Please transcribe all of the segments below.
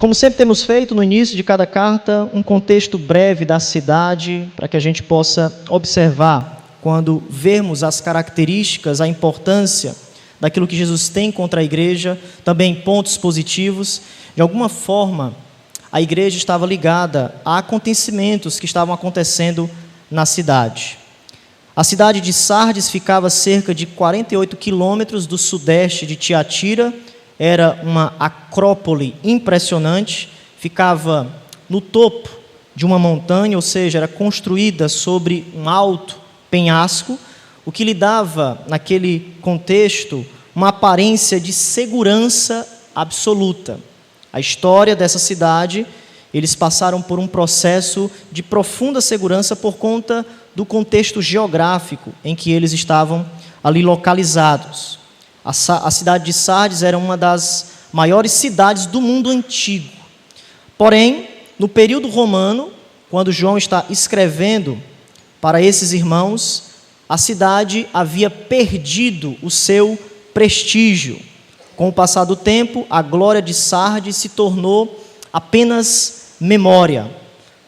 Como sempre temos feito no início de cada carta, um contexto breve da cidade, para que a gente possa observar, quando vermos as características, a importância daquilo que Jesus tem contra a igreja, também pontos positivos. De alguma forma, a igreja estava ligada a acontecimentos que estavam acontecendo na cidade. A cidade de Sardes ficava a cerca de 48 quilômetros do sudeste de Tiatira. Era uma acrópole impressionante, ficava no topo de uma montanha, ou seja, era construída sobre um alto penhasco, o que lhe dava, naquele contexto, uma aparência de segurança absoluta. A história dessa cidade, eles passaram por um processo de profunda segurança por conta do contexto geográfico em que eles estavam ali localizados. A cidade de Sardes era uma das maiores cidades do mundo antigo. Porém, no período romano, quando João está escrevendo para esses irmãos, a cidade havia perdido o seu prestígio. Com o passar do tempo, a glória de Sardes se tornou apenas memória.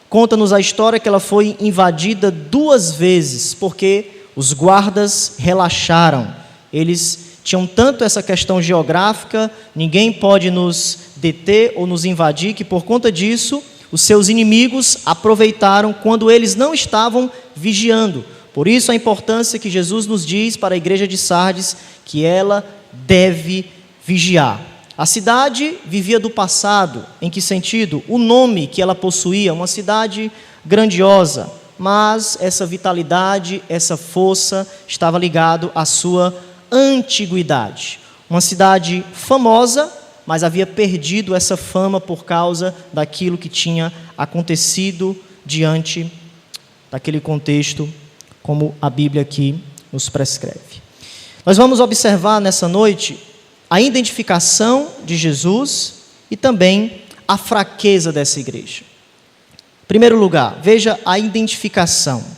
Conta-nos a história que ela foi invadida 2 vezes, porque os guardas relaxaram. Eles tinham tanto essa questão geográfica, ninguém pode nos deter ou nos invadir, que por conta disso, os seus inimigos aproveitaram quando eles não estavam vigiando. Por isso a importância que Jesus nos diz para a igreja de Sardes, que ela deve vigiar. A cidade vivia do passado. Em que sentido? O nome que ela possuía, uma cidade grandiosa, mas essa vitalidade, essa força estava ligado à sua antiguidade. Uma cidade famosa, mas havia perdido essa fama por causa daquilo que tinha acontecido diante daquele contexto, como a Bíblia aqui nos prescreve. Nós vamos observar nessa noite a identificação de Jesus e também a fraqueza dessa igreja. Em primeiro lugar, veja a identificação.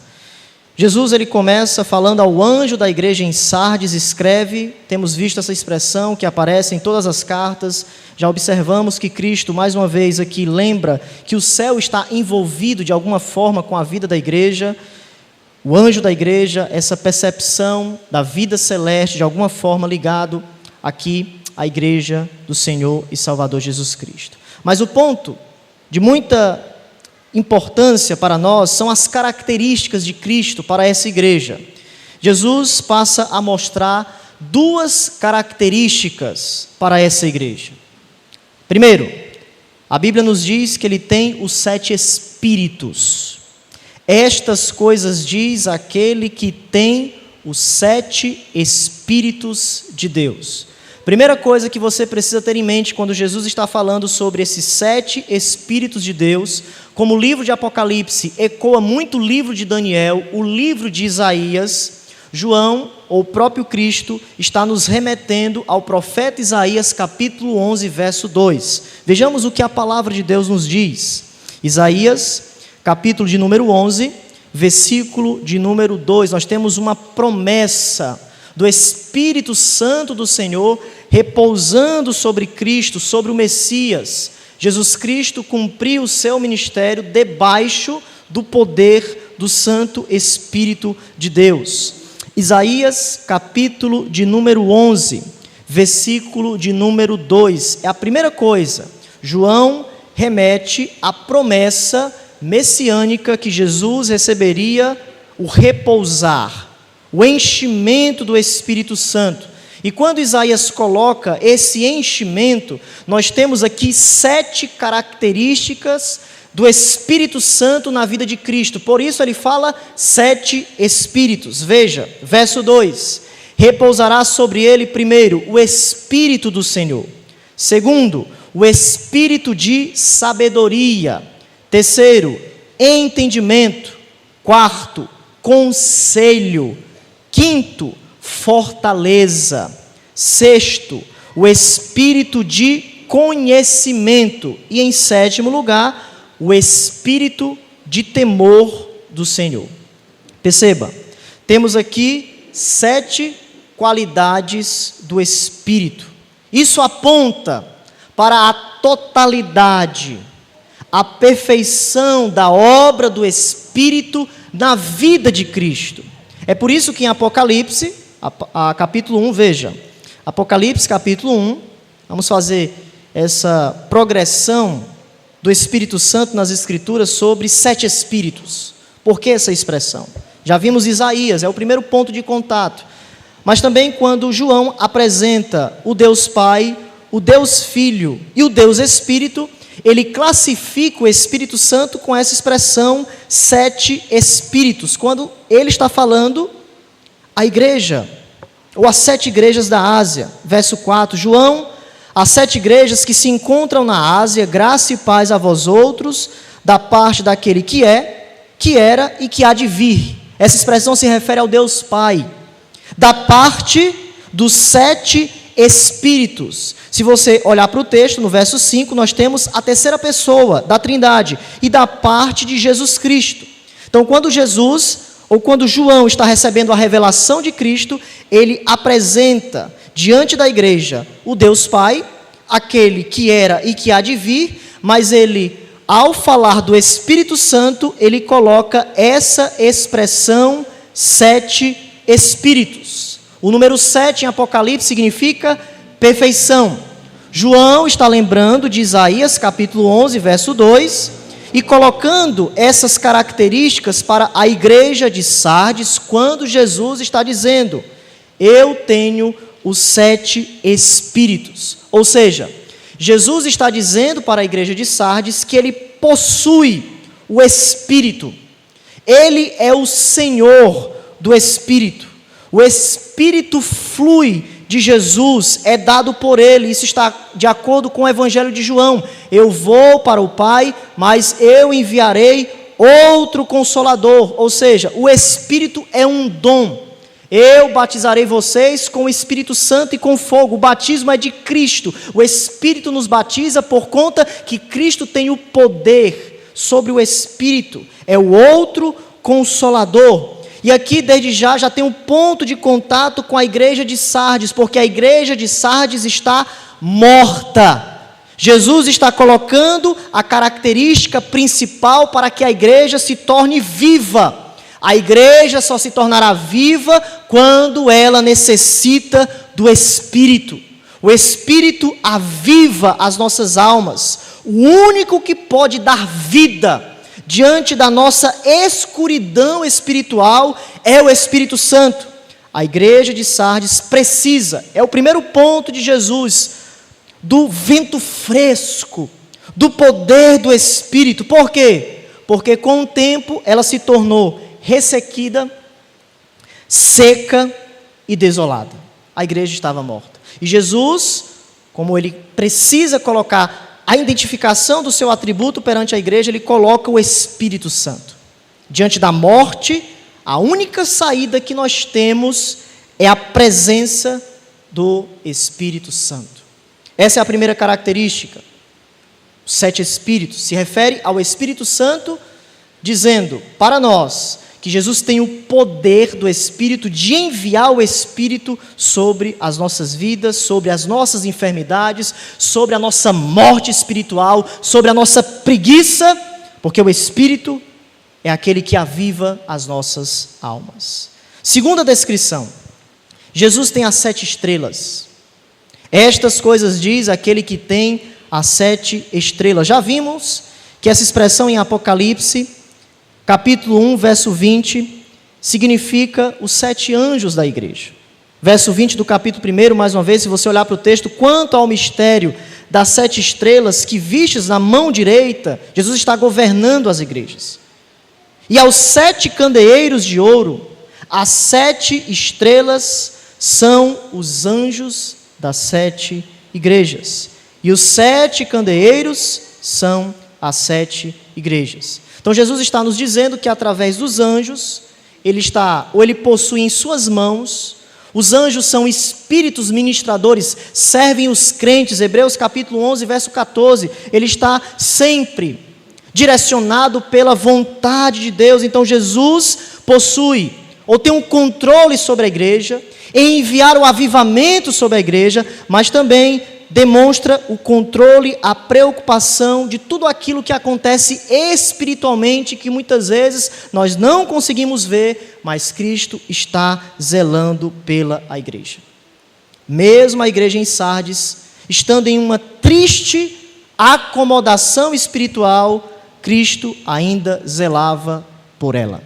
Jesus ele começa falando ao anjo da igreja em Sardes, escreve, temos visto essa expressão que aparece em todas as cartas, já observamos que Cristo, mais uma vez aqui, lembra que o céu está envolvido de alguma forma com a vida da igreja. O anjo da igreja, essa percepção da vida celeste, de alguma forma ligado aqui à igreja do Senhor e Salvador Jesus Cristo. Mas o ponto de muita importância para nós são as características de Cristo para essa igreja. Jesus passa a mostrar 2 características para essa igreja. Primeiro, a Bíblia nos diz que ele tem os 7 espíritos. Estas coisas diz aquele que tem os 7 espíritos de Deus. Primeira coisa que você precisa ter em mente quando Jesus está falando sobre esses 7 espíritos de Deus, como o livro de Apocalipse ecoa muito o livro de Daniel, o livro de Isaías, João, ou o próprio Cristo, está nos remetendo ao profeta Isaías, capítulo 11, verso 2. Vejamos o que a palavra de Deus nos diz. Isaías, capítulo de número 11, versículo de número 2. Nós temos uma promessa do Espírito Santo do Senhor repousando sobre Cristo, sobre o Messias. Jesus Cristo cumpriu o seu ministério debaixo do poder do Santo Espírito de Deus. Isaías, capítulo de número 11, versículo de número 2. É a primeira coisa. João remete à promessa messiânica que Jesus receberia o repousar, o enchimento do Espírito Santo. E quando Isaías coloca esse enchimento, nós temos aqui 7 características do Espírito Santo na vida de Cristo. Por isso ele fala 7 espíritos. Veja, verso 2. Repousará sobre ele, primeiro, o Espírito do Senhor. Segundo, o Espírito de sabedoria. Terceiro, entendimento. Quarto, conselho. Quinto, fortaleza. Sexto, o Espírito de conhecimento. E em sétimo lugar, o Espírito de temor do Senhor. Perceba, temos aqui 7 qualidades do Espírito. Isso aponta para a totalidade, a perfeição da obra do Espírito na vida de Cristo. É por isso que em Apocalipse, capítulo 1, veja, Apocalipse capítulo 1, vamos fazer essa progressão do Espírito Santo nas Escrituras sobre 7 Espíritos. Por que essa expressão? Já vimos Isaías, é o primeiro ponto de contato. Mas também quando João apresenta o Deus Pai, o Deus Filho e o Deus Espírito, ele classifica o Espírito Santo com essa expressão 7 Espíritos, quando ele está falando a igreja, ou as 7 igrejas da Ásia. Verso 4, João, as 7 igrejas que se encontram na Ásia, graça e paz a vós outros, da parte daquele que é, que era e que há de vir. Essa expressão se refere ao Deus Pai, da parte dos 7 Espíritos. Se você olhar para o texto, no verso 5, nós temos a terceira pessoa da Trindade, e da parte de Jesus Cristo. Então, quando Jesus, ou quando João está recebendo a revelação de Cristo, ele apresenta diante da igreja o Deus Pai, aquele que era e que há de vir, mas ele, ao falar do Espírito Santo, ele coloca essa expressão 7 Espíritos. O número 7 em Apocalipse significa perfeição. João está lembrando de Isaías capítulo 11, verso 2, e colocando essas características para a igreja de Sardes, quando Jesus está dizendo: eu tenho os 7 Espíritos. Ou seja, Jesus está dizendo para a igreja de Sardes que ele possui o Espírito. Ele é o Senhor do Espírito. O Espírito flui de Jesus, é dado por ele. Isso está de acordo com o Evangelho de João. Eu vou para o Pai, mas eu enviarei outro Consolador. Ou seja, o Espírito é um dom. Eu batizarei vocês com o Espírito Santo e com fogo. O batismo é de Cristo. O Espírito nos batiza por conta que Cristo tem o poder sobre o Espírito. É o outro Consolador. E aqui, desde já tem um ponto de contato com a igreja de Sardes, porque a igreja de Sardes está morta. Jesus está colocando a característica principal para que a igreja se torne viva. A igreja só se tornará viva quando ela necessita do Espírito. O Espírito aviva as nossas almas. O único que pode dar vida diante da nossa escuridão espiritual é o Espírito Santo. A igreja de Sardes precisa, é o primeiro ponto de Jesus, do vento fresco, do poder do Espírito. Por quê? Porque com o tempo ela se tornou ressequida, seca e desolada. A igreja estava morta. E Jesus, como ele precisa colocar a identificação do seu atributo perante a igreja, ele coloca o Espírito Santo. Diante da morte, a única saída que nós temos é a presença do Espírito Santo. Essa é a primeira característica. Os 7 Espíritos se refere ao Espírito Santo, dizendo para nós que Jesus tem o poder do Espírito de enviar o Espírito sobre as nossas vidas, sobre as nossas enfermidades, sobre a nossa morte espiritual, sobre a nossa preguiça, porque o Espírito é aquele que aviva as nossas almas. Segunda descrição, Jesus tem as 7 estrelas. Estas coisas diz aquele que tem as 7 estrelas. Já vimos que essa expressão em Apocalipse capítulo 1, verso 20, significa os 7 anjos da igreja. Verso 20 do capítulo 1, mais uma vez, se você olhar para o texto, quanto ao mistério das 7 estrelas que vistes na mão direita, Jesus está governando as igrejas. E aos 7 candeeiros de ouro, as 7 estrelas são os anjos das 7 igrejas. E os 7 candeeiros são as 7 igrejas. Então Jesus está nos dizendo que através dos anjos, ele possui em suas mãos, os anjos são espíritos ministradores, servem os crentes. Hebreus capítulo 11, verso 14, ele está sempre direcionado pela vontade de Deus. Então Jesus possui, ou tem um controle sobre a igreja, em enviar o avivamento sobre a igreja, mas também demonstra o controle, a preocupação de tudo aquilo que acontece espiritualmente, que muitas vezes nós não conseguimos ver, mas Cristo está zelando pela igreja. Mesmo a igreja em Sardes, estando em uma triste acomodação espiritual, Cristo ainda zelava por ela.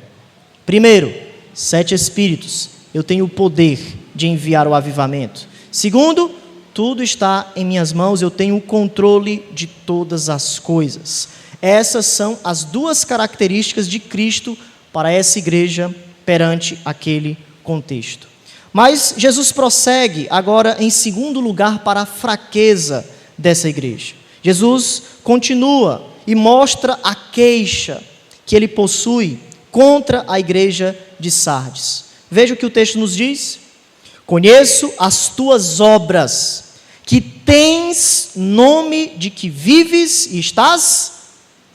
Primeiro, 7 espíritos, eu tenho o poder de enviar o avivamento. Segundo, tudo está em minhas mãos, eu tenho o controle de todas as coisas. Essas são as 2 características de Cristo para essa igreja perante aquele contexto. Mas Jesus prossegue agora em segundo lugar para a fraqueza dessa igreja. Jesus continua e mostra a queixa que ele possui contra a igreja de Sardes. Veja o que o texto nos diz: conheço as tuas obras, que tens nome de que vives e estás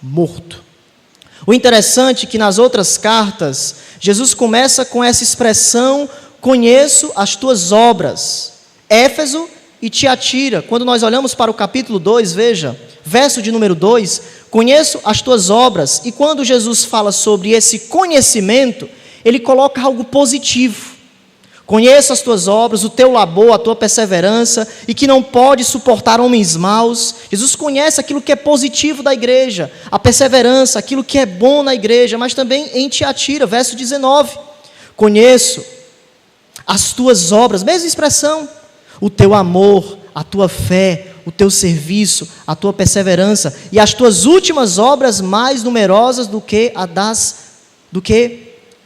morto. O interessante é que nas outras cartas, Jesus começa com essa expressão: conheço as tuas obras. Éfeso e Tiatira. Quando nós olhamos para o capítulo 2, veja, verso de número 2, conheço as tuas obras. E quando Jesus fala sobre esse conhecimento, ele coloca algo positivo. Conheço as tuas obras, o teu labor, a tua perseverança, e que não pode suportar homens maus. Jesus conhece aquilo que é positivo da igreja, a perseverança, aquilo que é bom na igreja, mas também em Tiatira, verso 19. Conheço as tuas obras, mesma expressão, o teu amor, a tua fé, o teu serviço, a tua perseverança, e as tuas últimas obras mais numerosas do que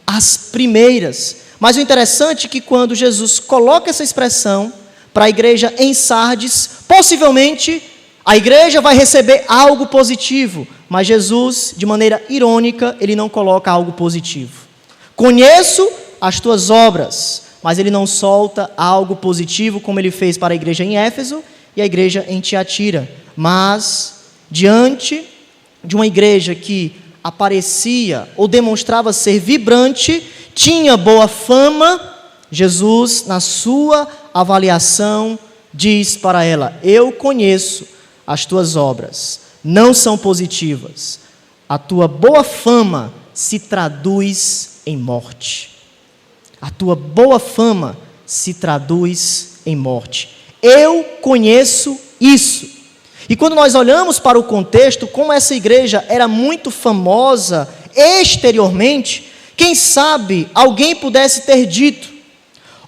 as primeiras. Mas o interessante é que quando Jesus coloca essa expressão para a igreja em Sardes, possivelmente a igreja vai receber algo positivo, mas Jesus, de maneira irônica, ele não coloca algo positivo. Conheço as tuas obras, mas ele não solta algo positivo como ele fez para a igreja em Éfeso e a igreja em Tiatira. Mas, diante de uma igreja que aparecia ou demonstrava ser vibrante, tinha boa fama, Jesus, na sua avaliação, diz para ela: eu conheço as tuas obras, não são positivas. A tua boa fama se traduz em morte. A tua boa fama se traduz em morte. Eu conheço isso. E quando nós olhamos para o contexto, como essa igreja era muito famosa exteriormente, quem sabe alguém pudesse ter dito: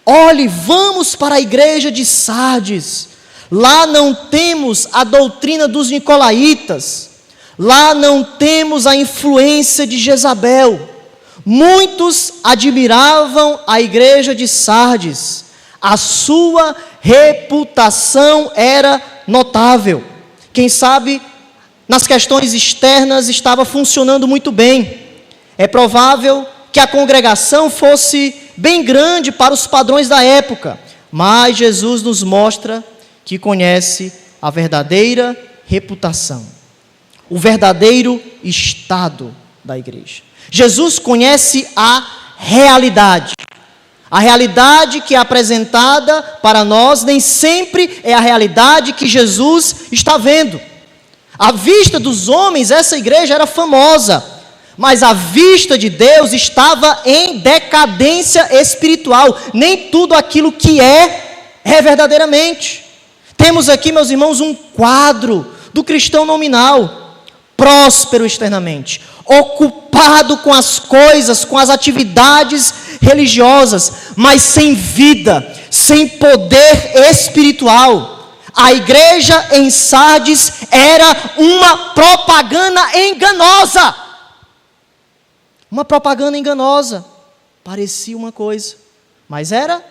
olhe, vamos para a igreja de Sardes, lá não temos a doutrina dos nicolaítas, lá não temos a influência de Jezabel. Muitos admiravam a igreja de Sardes, a sua reputação era notável. Quem sabe, nas questões externas estava funcionando muito bem. É provável que a congregação fosse bem grande para os padrões da época, mas Jesus nos mostra que conhece a verdadeira reputação, o verdadeiro estado da igreja. Jesus conhece a realidade que é apresentada para nós nem sempre é a realidade que Jesus está vendo. À vista dos homens, essa igreja era famosa, mas à vista de Deus estava em decadência espiritual. Nem tudo aquilo que é verdadeiramente. Temos aqui, meus irmãos, um quadro do cristão nominal, próspero externamente, ocupado com as coisas, com as atividades religiosas, mas sem vida, sem poder espiritual. A igreja em Sardes era uma propaganda enganosa. Uma propaganda enganosa. Parecia uma coisa, mas era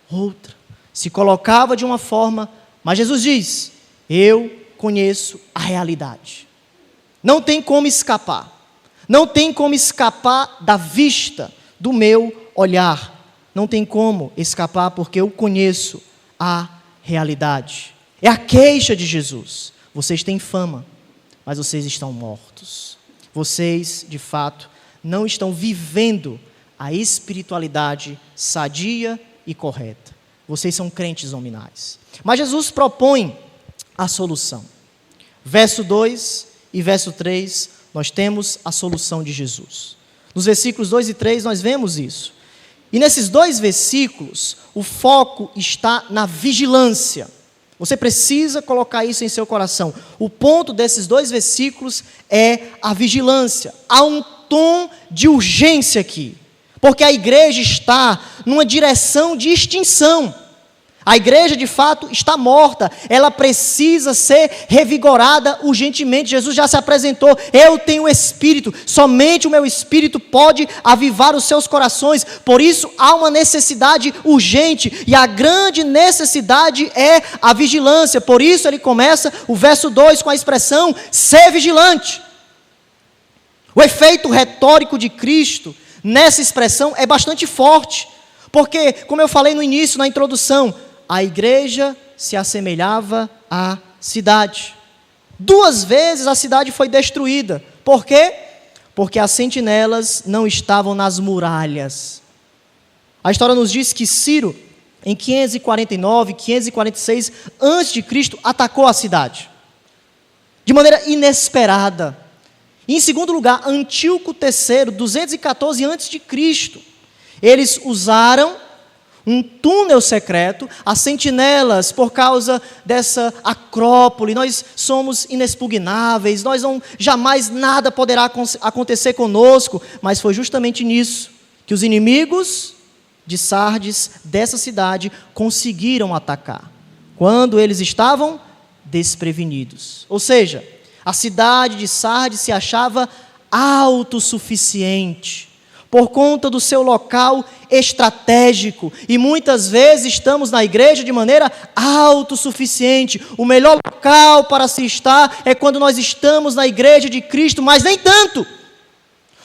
outra. Se colocava de uma forma, mas Jesus diz: eu conheço a realidade. Não tem como escapar. Não tem como escapar da vista, do meu olhar. Não tem como escapar porque eu conheço a realidade. É a queixa de Jesus. Vocês têm fama, mas vocês estão mortos. Vocês, de fato, não estão vivendo a espiritualidade sadia e correta. Vocês são crentes nominais. Mas Jesus propõe a solução. Verso 2 e verso 3, nós temos a solução de Jesus. Nos versículos 2 e 3, nós vemos isso. E nesses dois versículos, o foco está na vigilância. Você precisa colocar isso em seu coração. O ponto desses dois versículos é a vigilância. Há um tom de urgência aqui, porque a igreja está numa direção de extinção. A igreja, de fato, está morta. Ela precisa ser revigorada urgentemente. Jesus já se apresentou. Eu tenho Espírito. Somente o meu Espírito pode avivar os seus corações. Por isso, há uma necessidade urgente. E a grande necessidade é a vigilância. Por isso, ele começa o verso 2 com a expressão, ser vigilante. O efeito retórico de Cristo nessa expressão é bastante forte. Porque, como eu falei no início, na introdução, a igreja se assemelhava à cidade. 2 vezes a cidade foi destruída. Por quê? Porque as sentinelas não estavam nas muralhas. A história nos diz que Ciro, em 549, 546 a.C., atacou a cidade. De maneira inesperada. E, em segundo lugar, Antíoco III, 214 a.C., eles usaram um túnel secreto, as sentinelas, por causa dessa acrópole, nós somos inexpugnáveis, jamais nada poderá acontecer conosco, mas foi justamente nisso que os inimigos de Sardes, dessa cidade, conseguiram atacar, quando eles estavam desprevenidos. Ou seja, a cidade de Sardes se achava autossuficiente, por conta do seu local estratégico, e muitas vezes estamos na igreja de maneira autossuficiente. O melhor local para se estar é quando nós estamos na igreja de Cristo, mas nem tanto.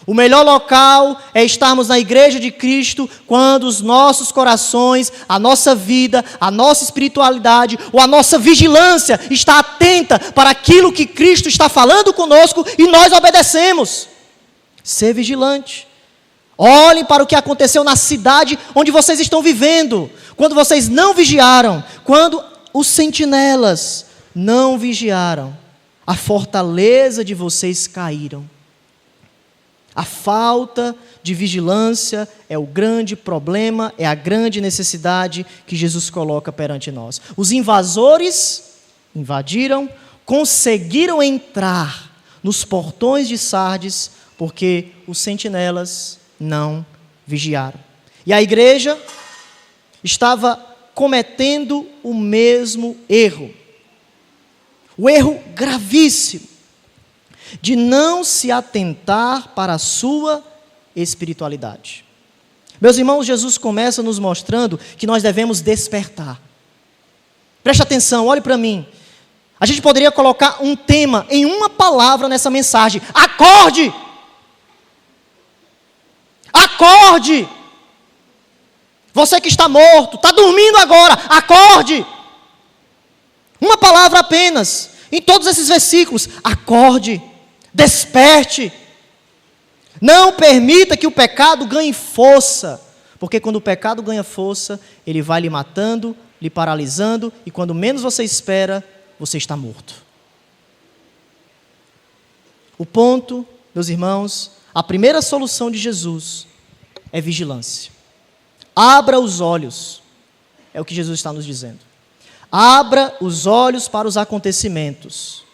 O melhor local é estarmos na igreja de Cristo quando os nossos corações, a nossa vida, a nossa espiritualidade ou a nossa vigilância está atenta para aquilo que Cristo está falando conosco e nós obedecemos. Ser vigilante. Olhem para o que aconteceu na cidade onde vocês estão vivendo, quando vocês não vigiaram, quando os sentinelas não vigiaram, a fortaleza de vocês caíram. A falta de vigilância é o grande problema, é a grande necessidade que Jesus coloca perante nós. Os invasores invadiram, conseguiram entrar nos portões de Sardes, porque os sentinelas não vigiaram. E a igreja estava cometendo o mesmo erro. O erro gravíssimo de não se atentar para a sua espiritualidade. Meus irmãos, Jesus começa nos mostrando que nós devemos despertar. Preste atenção, olhe para mim. A gente poderia colocar um tema em uma palavra nessa mensagem: acorde! Acorde! Você que está morto, está dormindo agora, acorde! Uma palavra apenas, em todos esses versículos: acorde, desperte. Não permita que o pecado ganhe força, porque quando o pecado ganha força, ele vai lhe matando, lhe paralisando, e quando menos você espera, você está morto. O ponto, meus irmãos, a primeira solução de Jesus é vigilância. Abra os olhos, é o que Jesus está nos dizendo. Abra os olhos para os acontecimentos.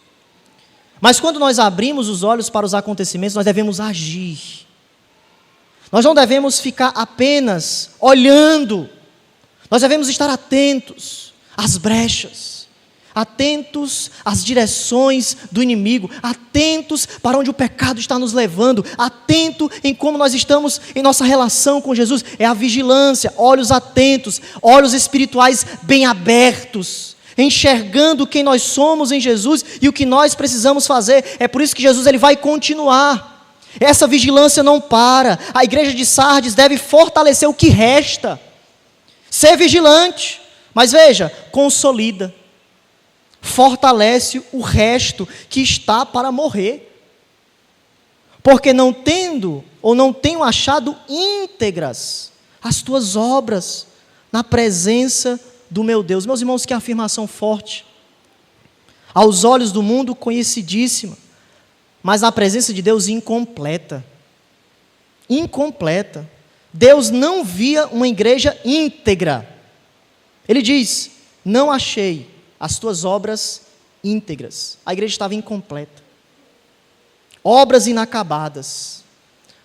Mas quando nós abrimos os olhos para os acontecimentos, nós devemos agir. Nós não devemos ficar apenas olhando. Nós devemos estar atentos às brechas, atentos às direções do inimigo, atentos para onde o pecado está nos levando, atento em como nós estamos em nossa relação com Jesus. É a vigilância, olhos atentos, olhos espirituais bem abertos, enxergando quem nós somos em Jesus e o que nós precisamos fazer. É por isso que Jesus ele vai continuar. Essa vigilância não para. A igreja de Sardes deve fortalecer o que resta. Ser vigilante, mas veja, consolida, fortalece o resto que está para morrer. Porque não tendo ou não tenho achado íntegras as tuas obras na presença do meu Deus. Meus irmãos, que afirmação forte. aos olhos do mundo conhecidíssima, mas na presença de Deus incompleta. Incompleta. Deus não via uma igreja íntegra. Ele diz: não achei as tuas obras íntegras. A igreja estava incompleta. Obras inacabadas.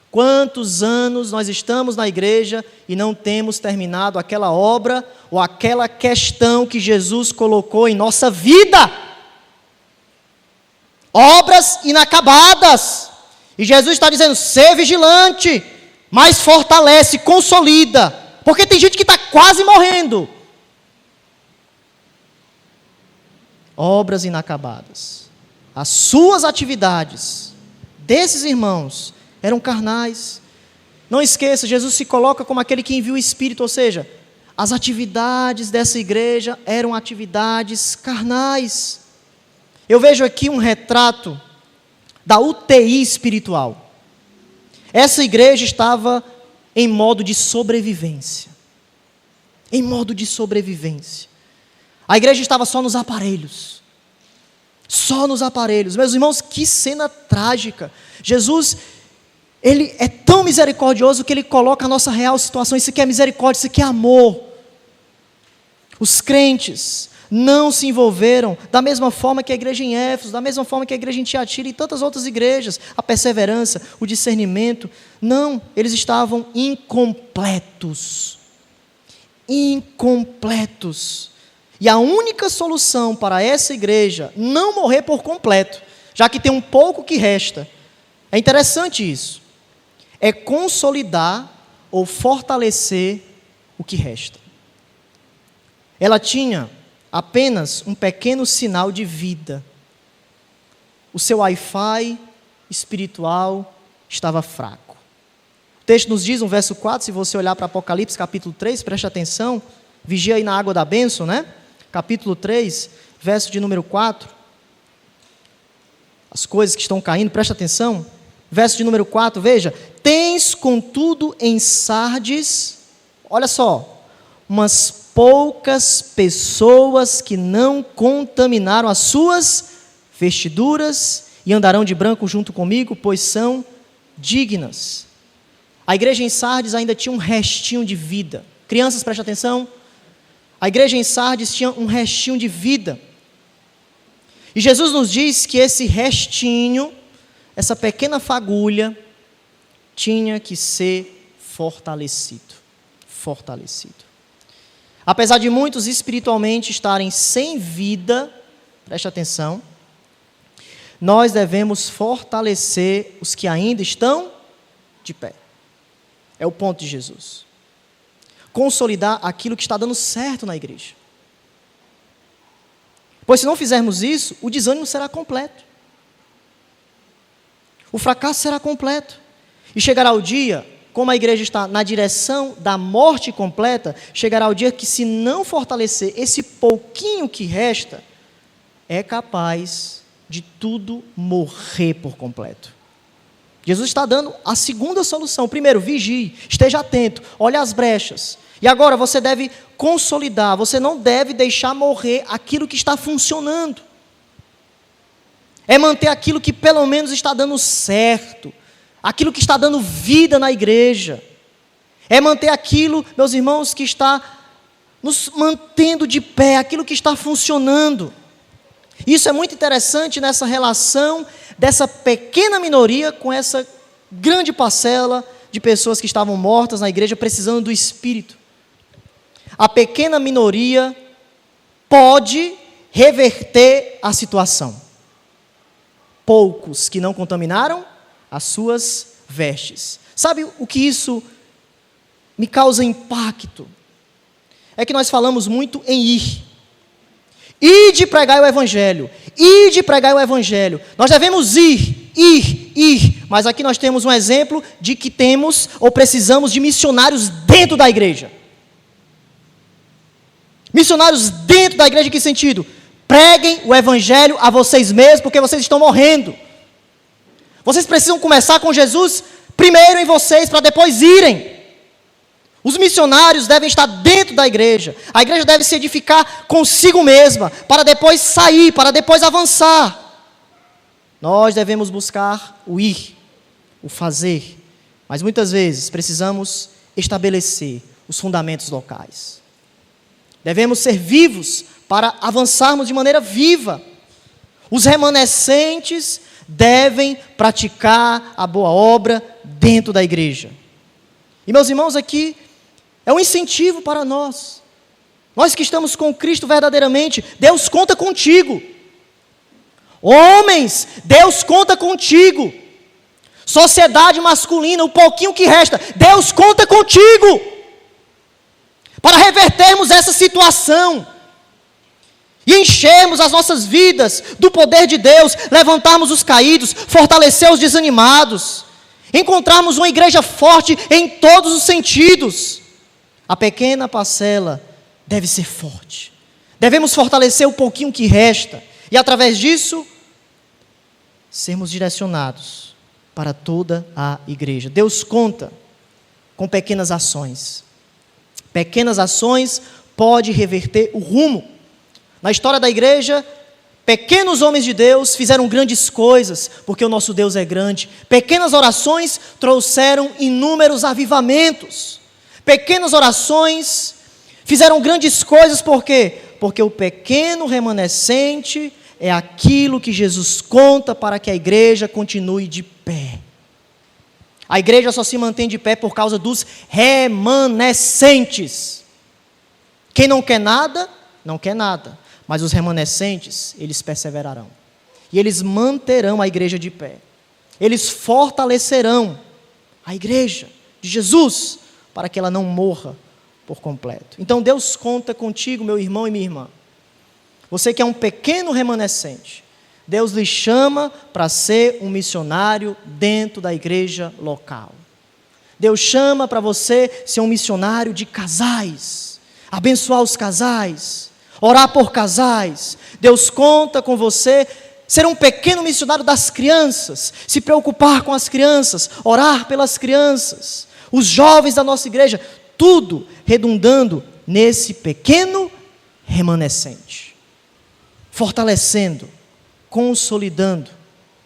Quantos anos nós estamos na igreja e não temos terminado aquela obra ou aquela questão que Jesus colocou em nossa vida? Obras inacabadas. E Jesus está dizendo: ser vigilante, mas fortalece, consolida. Porque tem gente que está quase morrendo. Obras inacabadas. As suas atividades desses irmãos eram carnais. Não esqueça, Jesus se coloca como aquele que envia o Espírito, ou seja, as atividades dessa igreja eram atividades carnais. Eu vejo aqui um retrato da UTI espiritual. Essa igreja estava em modo de sobrevivência. Em modo de sobrevivência. A igreja estava só nos aparelhos. Só nos aparelhos. Meus irmãos, que cena trágica. Jesus, Ele é tão misericordioso que Ele coloca a nossa real situação. Isso aqui é misericórdia, isso aqui é amor. Os crentes não se envolveram da mesma forma que a igreja em Éfeso, da mesma forma que a igreja em Tiatira e tantas outras igrejas. A perseverança, o discernimento. Não, eles estavam incompletos. Incompletos. E a única solução para essa igreja não morrer por completo, já que tem um pouco que resta, é interessante isso, é consolidar ou fortalecer o que resta. Ela tinha apenas um pequeno sinal de vida. O seu Wi-Fi espiritual estava fraco. O texto nos diz, no verso 4, se você olhar para Apocalipse capítulo 3, preste atenção, vigia aí na água da bênção, né? Capítulo 3, verso de número 4. As coisas que estão caindo, preste atenção. Verso de número 4, veja. Tens, contudo, em Sardes, olha só, umas poucas pessoas que não contaminaram as suas vestiduras e andarão de branco junto comigo, pois são dignas. A igreja em Sardes ainda tinha um restinho de vida. Crianças, preste atenção. A igreja em Sardes tinha um restinho de vida. E Jesus nos diz que esse restinho, essa pequena fagulha, tinha que ser fortalecido. Fortalecido. Apesar de muitos espiritualmente estarem sem vida, preste atenção, nós devemos fortalecer os que ainda estão de pé. É o ponto de Jesus. Consolidar aquilo que está dando certo na igreja. Pois se não fizermos isso, o desânimo será completo. O fracasso será completo. E chegará o dia, como a igreja está na direção da morte completa, chegará o dia que, se não fortalecer esse pouquinho que resta, é capaz de tudo morrer por completo. Jesus está dando a segunda solução. Primeiro, vigie, esteja atento, olhe as brechas. E agora você deve consolidar, você não deve deixar morrer aquilo que está funcionando. É manter aquilo que pelo menos está dando certo, aquilo que está dando vida na igreja. É manter aquilo, meus irmãos, que está nos mantendo de pé, aquilo que está funcionando. Isso é muito interessante nessa relação dessa pequena minoria com essa grande parcela de pessoas que estavam mortas na igreja, precisando do Espírito. A pequena minoria pode reverter a situação. Poucos que não contaminaram as suas vestes. Sabe o que isso me causa impacto? É que nós falamos muito em ir. Ide pregai o Evangelho. Ide pregai o Evangelho. Nós devemos ir. Mas aqui nós temos um exemplo de que temos ou precisamos de missionários dentro da igreja. Missionários dentro da igreja, em que sentido? Preguem o Evangelho a vocês mesmos, porque vocês estão morrendo. Vocês precisam começar com Jesus primeiro em vocês, para depois irem. Os missionários devem estar dentro da igreja. A igreja deve se edificar consigo mesma, para depois sair, para depois avançar. Nós devemos buscar o ir, o fazer, mas muitas vezes precisamos estabelecer os fundamentos locais. Devemos ser vivos para avançarmos de maneira viva. Os remanescentes devem praticar a boa obra dentro da igreja. E meus irmãos, aqui é um incentivo para nós. Nós que estamos com Cristo verdadeiramente, Deus conta contigo. Homens, Deus conta contigo. Sociedade masculina, o pouquinho que resta, Deus conta contigo. Para revertermos essa situação e enchermos as nossas vidas do poder de Deus, levantarmos os caídos, fortalecer os desanimados, encontrarmos uma igreja forte em todos os sentidos. A pequena parcela deve ser forte. Devemos fortalecer o pouquinho que resta e, através disso, sermos direcionados para toda a igreja. Deus conta com pequenas ações. Pequenas ações podem reverter o rumo. Na história da igreja, pequenos homens de Deus fizeram grandes coisas, porque o nosso Deus é grande. Pequenas orações trouxeram inúmeros avivamentos. Pequenas orações fizeram grandes coisas, por quê? Porque o pequeno remanescente é aquilo que Jesus conta para que a igreja continue de pé. A igreja só se mantém de pé por causa dos remanescentes. Quem não quer nada, não quer nada. Mas os remanescentes, eles perseverarão. E eles manterão a igreja de pé. Eles fortalecerão a igreja de Jesus, para que ela não morra por completo. Então Deus conta contigo, meu irmão e minha irmã. Você que é um pequeno remanescente, Deus lhe chama para ser um missionário dentro da igreja local. Deus chama para você ser um missionário de casais, abençoar os casais, orar por casais. Deus conta com você ser um pequeno missionário das crianças, se preocupar com as crianças, orar pelas crianças, os jovens da nossa igreja, tudo redundando nesse pequeno remanescente, fortalecendo, consolidando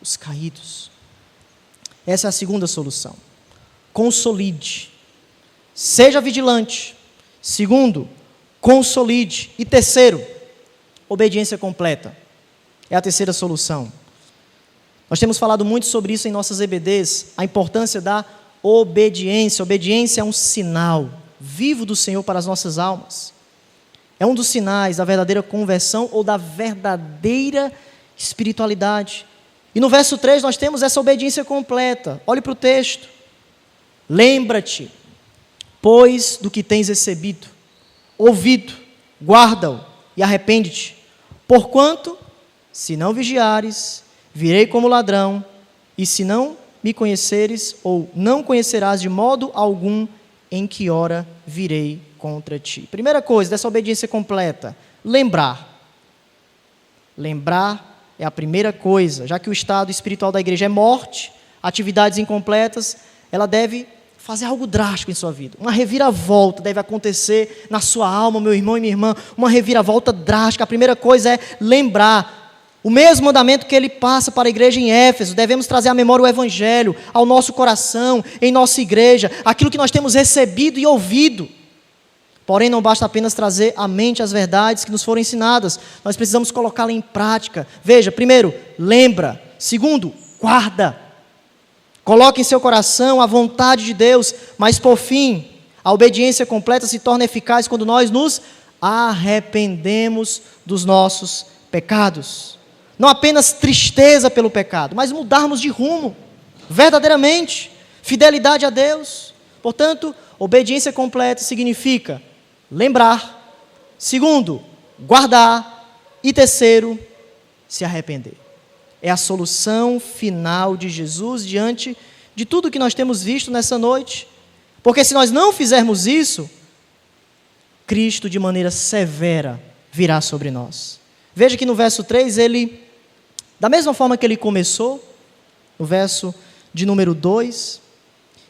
os caídos. Essa é a segunda solução. Consolide, seja vigilante. Segundo, consolide. E terceiro, obediência completa. É a terceira solução. Nós temos falado muito sobre isso em nossas EBDs, a importância da obediência. Obediência é um sinal vivo do Senhor para as nossas almas. É um dos sinais da verdadeira conversão ou da verdadeira espiritualidade. E no verso 3 nós temos essa obediência completa. Olhe para o texto. Lembra-te, pois, do que tens recebido, ouvido, guarda-o e arrepende-te. Porquanto, se não vigiares, virei como ladrão, e se não me conheceres, ou não conhecerás de modo algum em que hora virei contra ti. Primeira coisa dessa obediência completa, lembrar. Lembrar é a primeira coisa, já que o estado espiritual da igreja é morte, atividades incompletas, ela deve fazer algo drástico em sua vida. Uma reviravolta deve acontecer na sua alma, meu irmão e minha irmã, uma reviravolta drástica. A primeira coisa é lembrar. O mesmo mandamento que ele passa para a igreja em Éfeso, devemos trazer à memória o Evangelho, ao nosso coração, em nossa igreja, aquilo que nós temos recebido e ouvido. Porém, não basta apenas trazer à mente as verdades que nos foram ensinadas, nós precisamos colocá-las em prática. Veja, primeiro, lembra. Segundo, guarda. Coloque em seu coração a vontade de Deus, mas por fim, a obediência completa se torna eficaz quando nós nos arrependemos dos nossos pecados. Não apenas tristeza pelo pecado, mas mudarmos de rumo, verdadeiramente, fidelidade a Deus. Portanto, obediência completa significa lembrar. Segundo, guardar. E terceiro, se arrepender. É a solução final de Jesus diante de tudo que nós temos visto nessa noite. Porque se nós não fizermos isso, Cristo de maneira severa virá sobre nós. Veja que no verso 3 ele, da mesma forma que ele começou, no verso de número 2,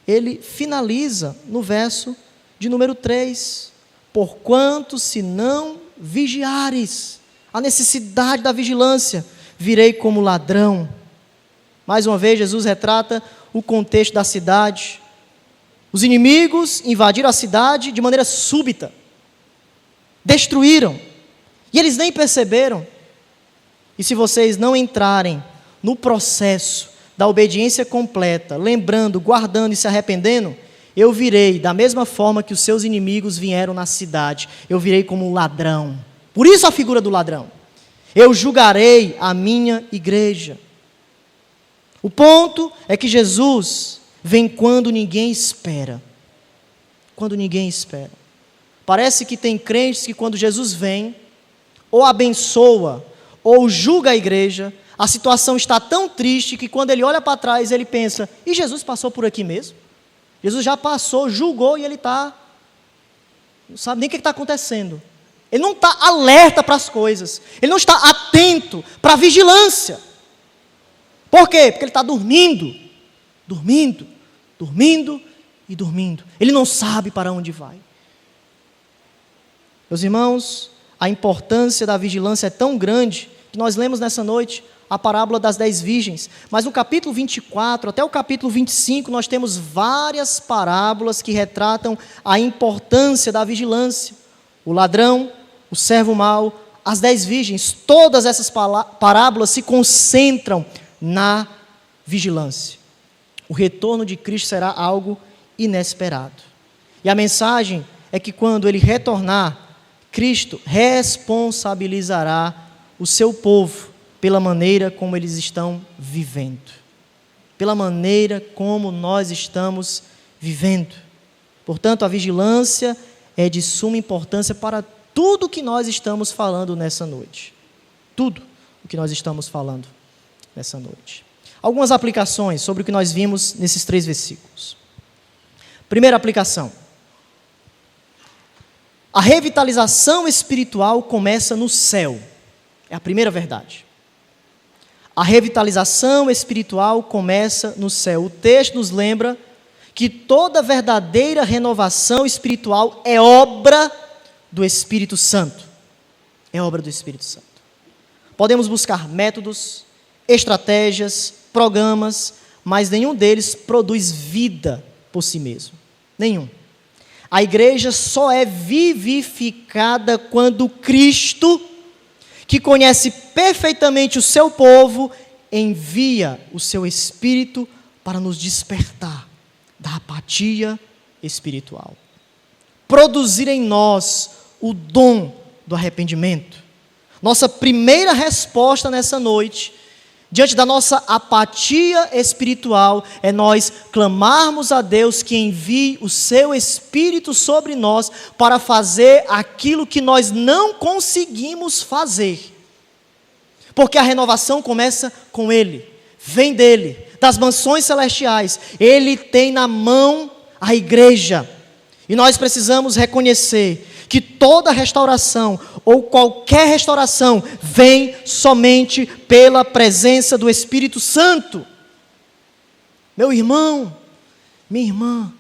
ele finaliza no verso de número 3, porquanto se não vigiares, a necessidade da vigilância, virei como ladrão. Mais uma vez, Jesus retrata o contexto da cidade. Os inimigos invadiram a cidade de maneira súbita, destruíram, e eles nem perceberam. E se vocês não entrarem no processo da obediência completa, lembrando, guardando e se arrependendo, eu virei da mesma forma que os seus inimigos vieram na cidade, eu virei como um ladrão. Por isso a figura do ladrão. Eu julgarei a minha igreja. O ponto é que Jesus vem quando ninguém espera. Quando ninguém espera. Parece que tem crentes que quando Jesus vem, ou abençoa, ou julga a igreja, a situação está tão triste que quando ele olha para trás, ele pensa, e Jesus passou por aqui mesmo? Jesus já passou, julgou e ele não sabe nem o que está acontecendo. Ele não está alerta para as coisas. Ele não está atento para a vigilância. Por quê? Porque ele está dormindo. Ele não sabe para onde vai. Meus irmãos, a importância da vigilância é tão grande que nós lemos nessa noite a parábola das 10 virgens. Mas no capítulo 24 até o capítulo 25 nós temos várias parábolas que retratam a importância da vigilância. O ladrão, o servo mau, as 10 virgens, todas essas parábolas se concentram na vigilância. O retorno de Cristo será algo inesperado. E a mensagem é que quando ele retornar, Cristo responsabilizará o seu povo pela maneira como eles estão vivendo. Pela maneira como nós estamos vivendo. Portanto, a vigilância é de suma importância para tudo o que nós estamos falando nessa noite. Tudo o que nós estamos falando nessa noite. Algumas aplicações sobre o que nós vimos nesses 3 versículos. Primeira aplicação. A revitalização espiritual começa no céu. É a primeira verdade. A revitalização espiritual começa no céu. O texto nos lembra que toda verdadeira renovação espiritual é obra do Espírito Santo. É obra do Espírito Santo. Podemos buscar métodos, estratégias, programas, mas nenhum deles produz vida por si mesmo. Nenhum. A igreja só é vivificada quando Cristo, que conhece perfeitamente o seu povo, envia o seu Espírito para nos despertar da apatia espiritual. Produzir em nós o dom do arrependimento. Nossa primeira resposta nessa noite, diante da nossa apatia espiritual, é nós clamarmos a Deus que envie o seu Espírito sobre nós para fazer aquilo que nós não conseguimos fazer. Porque a renovação começa com Ele, vem dEle, das mansões celestiais. Ele tem na mão a igreja. E nós precisamos reconhecer que toda restauração, ou qualquer restauração, vem somente pela presença do Espírito Santo. Meu irmão, minha irmã,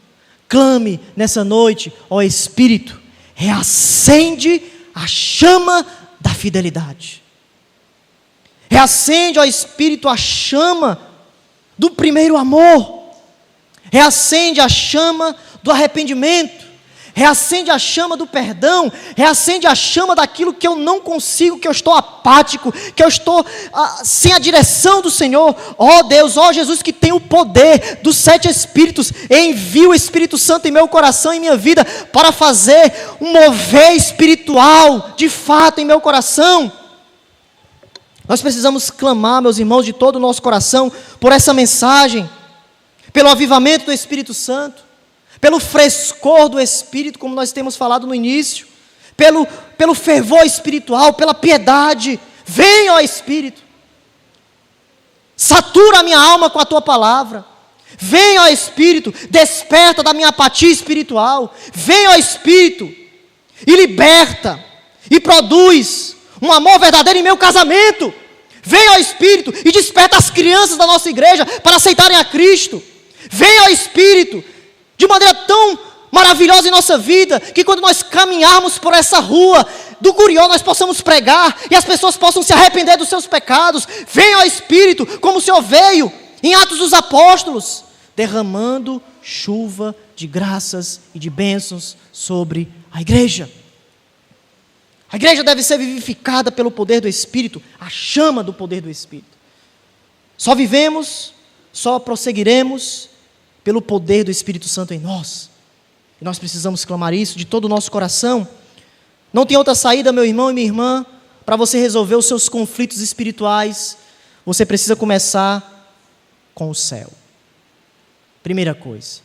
clame nessa noite, ó Espírito, reacende a chama da fidelidade. Reacende, ó Espírito, a chama do primeiro amor. Reacende a chama do arrependimento. Reacende a chama do perdão, reacende a chama daquilo que eu não consigo, que eu estou apático, que eu estou sem a direção do Senhor. Ó Deus, ó Jesus, que tem o poder dos 7 Espíritos, envia o Espírito Santo em meu coração e em minha vida, para fazer um mover espiritual, de fato, em meu coração. Nós precisamos clamar, meus irmãos, de todo o nosso coração, por essa mensagem, pelo avivamento do Espírito Santo, pelo frescor do Espírito, como nós temos falado no início, pelo fervor espiritual, pela piedade. Vem, ó Espírito, satura a minha alma com a Tua palavra. Vem, ó Espírito, desperta da minha apatia espiritual. Vem, ó Espírito, e liberta, e produz um amor verdadeiro em meu casamento. Vem, ó Espírito, e desperta as crianças da nossa igreja para aceitarem a Cristo. Vem, ó Espírito, de maneira tão maravilhosa em nossa vida, que quando nós caminharmos por essa rua do Curió, nós possamos pregar e as pessoas possam se arrepender dos seus pecados. Venha ao Espírito, como o Senhor veio em Atos dos Apóstolos, derramando chuva de graças e de bênçãos sobre a igreja. A igreja deve ser vivificada pelo poder do Espírito, a chama do poder do Espírito. Só vivemos, só prosseguiremos pelo poder do Espírito Santo em nós. E nós precisamos clamar isso de todo o nosso coração. Não tem outra saída, meu irmão e minha irmã, para você resolver os seus conflitos espirituais. Você precisa começar com o céu. Primeira coisa.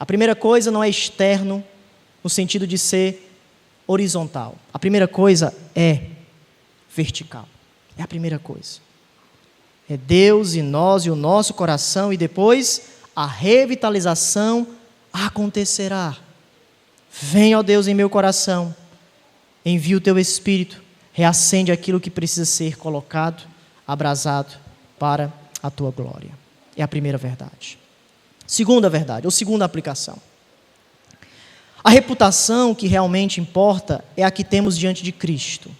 A primeira coisa não é externo, no sentido de ser horizontal. A primeira coisa é vertical. É a primeira coisa. É Deus e nós e o nosso coração, e depois a revitalização acontecerá. Venha, ó Deus, em meu coração, envia o teu Espírito, reacende aquilo que precisa ser colocado, abrasado para a tua glória. É a primeira verdade. Segunda verdade, ou segunda aplicação. A reputação que realmente importa é a que temos diante de Cristo.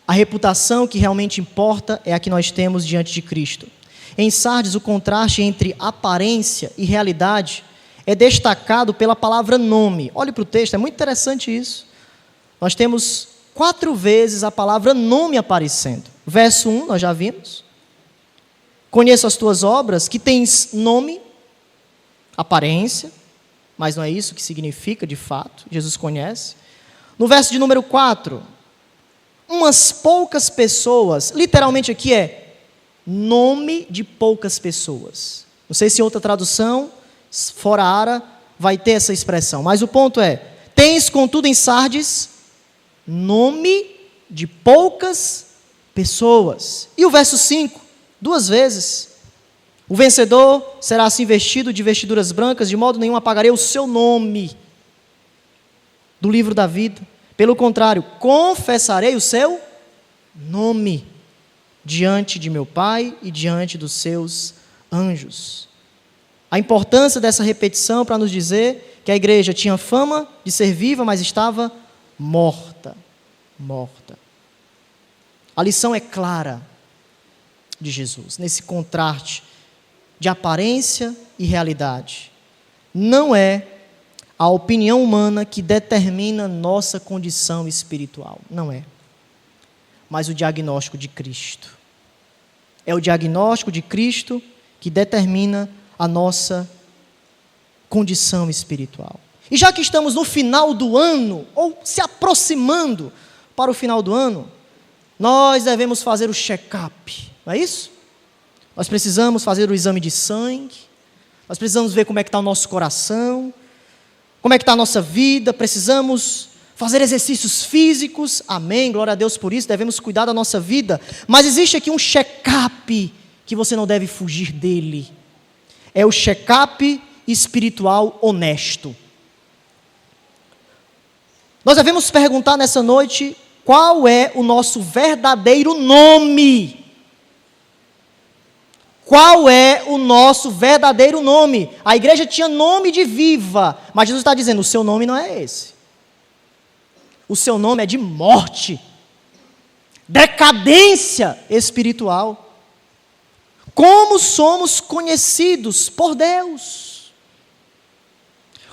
A reputação que realmente importa é a que nós temos diante de Cristo. Em Sardes, o contraste entre aparência e realidade é destacado pela palavra nome. Olhe para o texto, é muito interessante isso. Nós temos 4 vezes a palavra nome aparecendo. Verso 1, nós já vimos. Conheço as tuas obras, que tens nome, aparência, mas não é isso que significa de fato, Jesus conhece. No verso de número 4, umas poucas pessoas, literalmente aqui é nome de poucas pessoas. Não sei se outra tradução, fora Ara, vai ter essa expressão, mas o ponto é, tens contudo em Sardes, nome de poucas pessoas. E o verso 5, 2 vezes, o vencedor será assim vestido de vestiduras brancas, de modo nenhum apagarei o seu nome do livro da vida. Pelo contrário, confessarei o seu nome diante de meu Pai e diante dos seus anjos. A importância dessa repetição para nos dizer que a igreja tinha fama de ser viva, mas estava morta. Morta. A lição é clara de Jesus, nesse contraste de aparência e realidade. Não é a opinião humana que determina nossa condição espiritual. Não é. Mas o diagnóstico de Cristo. É o diagnóstico de Cristo que determina a nossa condição espiritual. E já que estamos no final do ano, ou se aproximando para o final do ano, nós devemos fazer o check-up, não é isso? Nós precisamos fazer o exame de sangue, nós precisamos ver como é que está o nosso coração, como é que está a nossa vida, precisamos fazer exercícios físicos, amém, glória a Deus por isso, devemos cuidar da nossa vida, mas existe aqui um check-up que você não deve fugir dele, é o check-up espiritual honesto. Nós devemos perguntar nessa noite, qual é o nosso verdadeiro nome? Qual é o nosso verdadeiro nome? A igreja tinha nome de viva, mas Jesus está dizendo, o seu nome não é esse. O seu nome é de morte, decadência espiritual. Como somos conhecidos por Deus?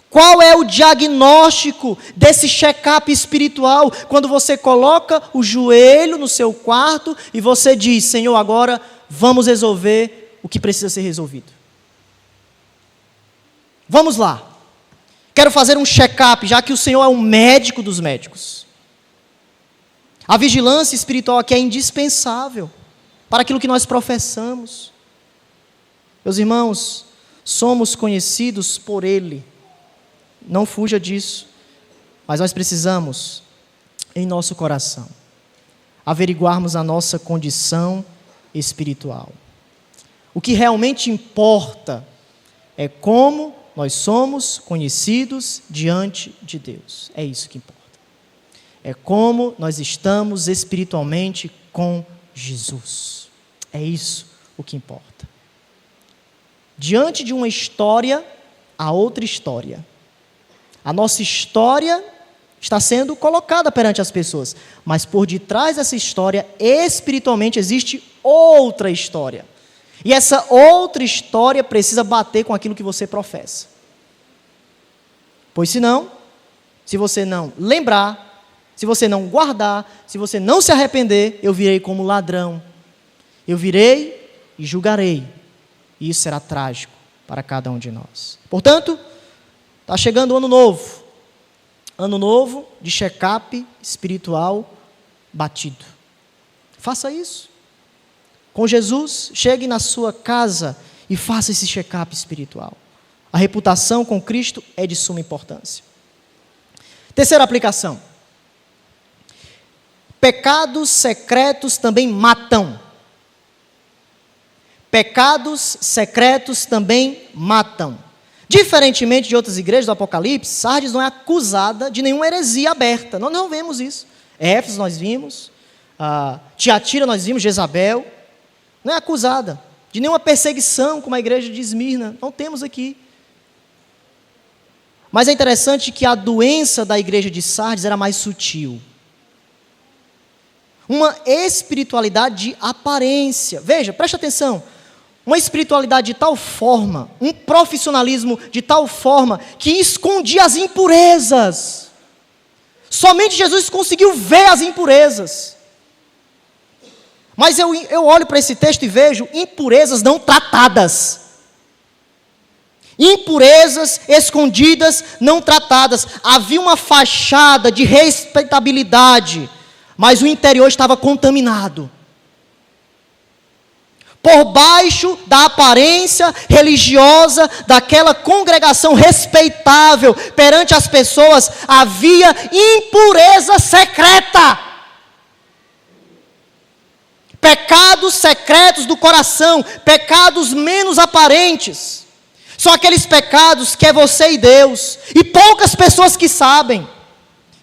Qual é o diagnóstico desse check-up espiritual? Quando você coloca o joelho no seu quarto e você diz, Senhor, agora vamos resolver o que precisa ser resolvido. Vamos lá. Quero fazer um check-up, já que o Senhor é o médico dos médicos. A vigilância espiritual aqui é indispensável para aquilo que nós professamos. Meus irmãos, somos conhecidos por Ele. Não fuja disso. Mas nós precisamos, em nosso coração, averiguarmos a nossa condição espiritual. O que realmente importa é como nós somos conhecidos diante de Deus. É isso que importa. É como nós estamos espiritualmente com Jesus. É isso o que importa. Diante de uma história a outra história. A nossa história está sendo colocada perante as pessoas, mas por detrás dessa história, espiritualmente, existe outra história. E essa outra história precisa bater com aquilo que você professa. Pois senão, se você não lembrar, se você não guardar, se você não se arrepender, eu virei como ladrão. Eu virei e julgarei. E isso será trágico para cada um de nós. Portanto, está chegando o ano novo. Ano novo de check-up espiritual batido. Faça isso. Com Jesus, chegue na sua casa e faça esse check-up espiritual. A reputação com Cristo é de suma importância. Terceira aplicação. Pecados secretos também matam. Pecados secretos também matam. Diferentemente de outras igrejas do Apocalipse, Sardes não é acusada de nenhuma heresia aberta. Nós não vemos isso. Éfeso nós vimos, Tiatira nós vimos, Jezabel. Não é acusada de nenhuma perseguição como a igreja de Esmirna. Não temos aqui. Mas é interessante que a doença da igreja de Sardes era mais sutil. Uma espiritualidade de aparência. Veja, preste atenção. Uma espiritualidade de tal forma, um profissionalismo de tal forma, que escondia as impurezas. Somente Jesus conseguiu ver as impurezas. Mas eu olho para esse texto e vejo impurezas não tratadas. Impurezas escondidas, não tratadas. Havia uma fachada de respeitabilidade, mas o interior estava contaminado. Por baixo da aparência religiosa daquela congregação respeitável perante as pessoas, havia impureza secreta. Pecados secretos do coração, pecados menos aparentes. São aqueles pecados que é você e Deus, e poucas pessoas que sabem.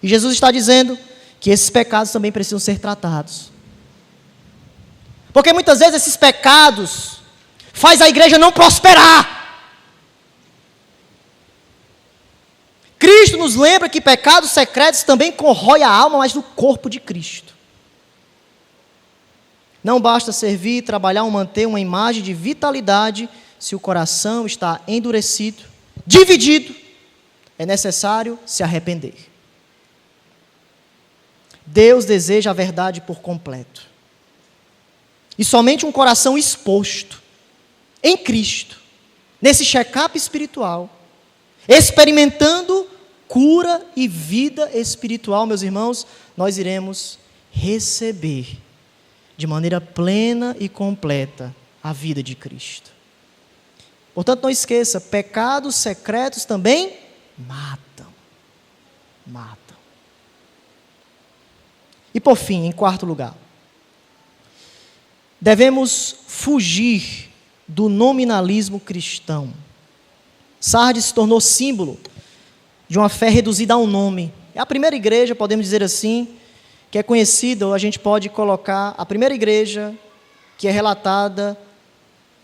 E Jesus está dizendo que esses pecados também precisam ser tratados. Porque muitas vezes esses pecados faz a igreja não prosperar. Cristo nos lembra que pecados secretos também corroem a alma, mas no corpo de Cristo. Não basta servir, trabalhar ou manter uma imagem de vitalidade se o coração está endurecido, dividido. É necessário se arrepender. Deus deseja a verdade por completo. E somente um coração exposto em Cristo, nesse check-up espiritual, experimentando cura e vida espiritual, meus irmãos, nós iremos receber de maneira plena e completa a vida de Cristo. Portanto, não esqueça, pecados secretos também matam. Matam. E por fim, em quarto lugar, devemos fugir do nominalismo cristão. Sardes se tornou símbolo de uma fé reduzida a um nome. É a primeira igreja, podemos dizer assim, que é conhecida, ou a gente pode colocar a primeira igreja que é relatada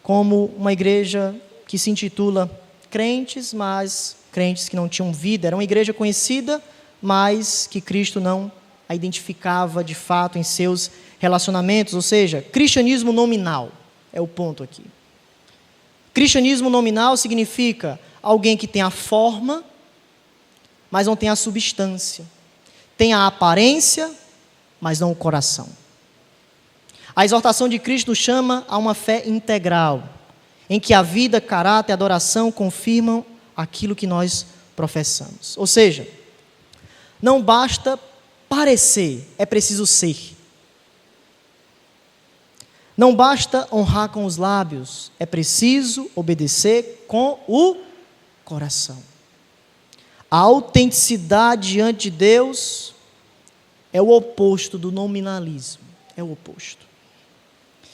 como uma igreja que se intitula crentes, mas crentes que não tinham vida. Era uma igreja conhecida, mas que Cristo não a identificava de fato em seus relacionamentos, ou seja, cristianismo nominal, é o ponto aqui. Cristianismo nominal significa alguém que tem a forma, mas não tem a substância. Tem a aparência, mas não o coração. A exortação de Cristo nos chama a uma fé integral, em que a vida, caráter e adoração confirmam aquilo que nós professamos. Ou seja, não basta parecer, é preciso ser. Não basta honrar com os lábios, é preciso obedecer com o coração. A autenticidade diante de Deus é o oposto do nominalismo, é o oposto.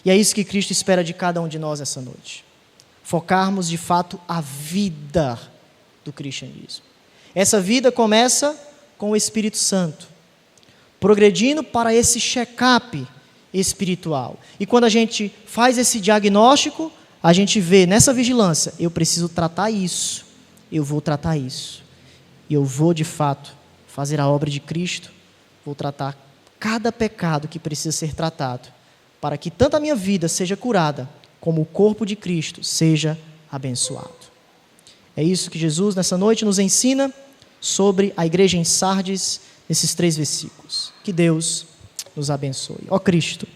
E é isso que Cristo espera de cada um de nós essa noite. Focarmos de fato a vida do cristianismo. Essa vida começa com o Espírito Santo, progredindo para esse check-up espiritual. E quando a gente faz esse diagnóstico, a gente vê nessa vigilância, eu preciso tratar isso. eu vou tratar isso. E eu vou, de fato, fazer a obra de Cristo, vou tratar cada pecado que precisa ser tratado, para que tanto a minha vida seja curada, como o corpo de Cristo seja abençoado. É isso que Jesus, nessa noite, nos ensina sobre a igreja em Sardes, nesses 3 versículos. Que Deus nos abençoe. Ó Cristo,